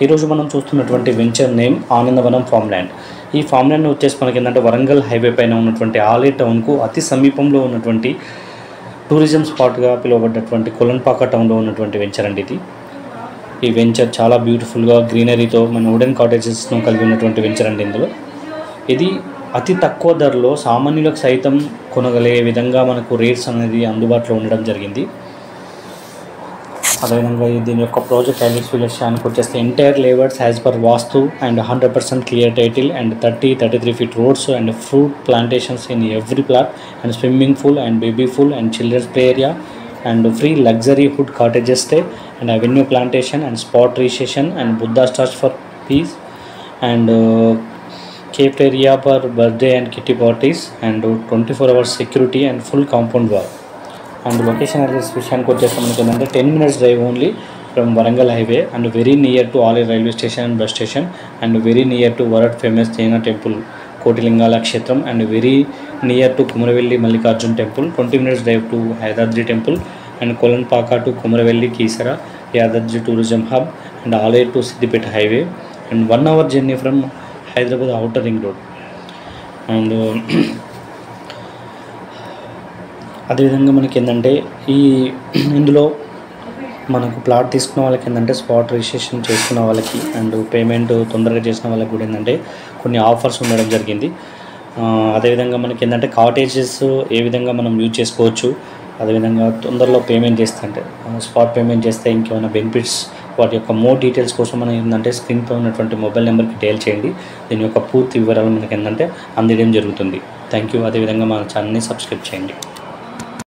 ఈరోజు మనం చూస్తున్నటువంటి venture name Anandavanam farm land. ఈ ఫామ్ ల్యాండ్ వచ్చేసి మనకి ఏంటంటే వరంగల్ హైవే పైన ఉన్నటువంటి ఆలే టౌన్కు అతి సమీపంలో ఉన్నటువంటి టూరిజం స్పాట్గా పిలువబడ్డటువంటి కొలన్పాక టౌన్లో ఉన్నటువంటి వెంచర్ అండి ఇది. ఈ వెంచర్ చాలా బ్యూటిఫుల్గా గ్రీనరీతో మన వుడెన్ కాటేజెస్ను కలిగి ఉన్నటువంటి వెంచర్ అండి. ఇందులో ఇది అతి తక్కువ ధరలో సామాన్యులకు సైతం కొనగలిగే విధంగా మనకు రేట్స్ అనేది అందుబాటులో ఉండడం జరిగింది. అదేవిధంగా దీని యొక్క ప్రాజెక్ట్ హైలైట్స్ విషయానికి వచ్చేస్తే entire layouts as per vastu and 100% clear title and 33 feet roads and fruit plantations in every plot and swimming pool and baby pool and childrens play area and free luxury hood cottages stay and avenue plantation and spot recession and Buddha stars for peace and cafeteria for birthday and kitty parties and 24 hours security and full compound wall. And location address విషయానికి వచ్చేస్తే మనకి ఏంటంటే 10 minutes drive only from Warangal highway and very near to Alay railway station and bus station and very near to Varat famous Jaina temple Kotilingala kshetram and very near to Kumaravelli Mallikarjun temple. 20 minutes drive to Hyderabad temple and Kolanpaka to Kumaravelli Kisara Yadadri tourism hub and Alay to Siddipet highway and 1 hour journey from Hyderabad outer ring road. And అదేవిధంగా మనకి ఏంటంటే ఇందులో మనకు plot తీసుకున్న వాళ్ళకి ఏంటంటే spot registration చేసుకున్న వాళ్ళకి అండ్ పేమెంట్ తొందరగా చేసిన వాళ్ళకి కూడా ఏంటంటే కొన్ని ఆఫర్స్ ఉండడం జరిగింది. అదేవిధంగా మనకి ఏంటంటే కాటేజెస్ ఏ విధంగా మనం యూజ్ చేసుకోవచ్చు, అదేవిధంగా తొందరలో పేమెంట్ చేస్తే అంటే స్పాట్ పేమెంట్ చేస్తే ఇంకేమైనా బెనిఫిట్స్ వాటి యొక్క మోర్ డీటెయిల్స్ కోసం మనం ఏంటంటే స్క్రీన్పై ఉన్నటువంటి మొబైల్ నెంబర్కి డయల్ చేయండి. దీని యొక్క పూర్తి వివరాలు మనకి ఏంటంటే అందించడం జరుగుతుంది. Thank you. అదేవిధంగా మన ఛానల్ని సబ్స్క్రైబ్ చేయండి.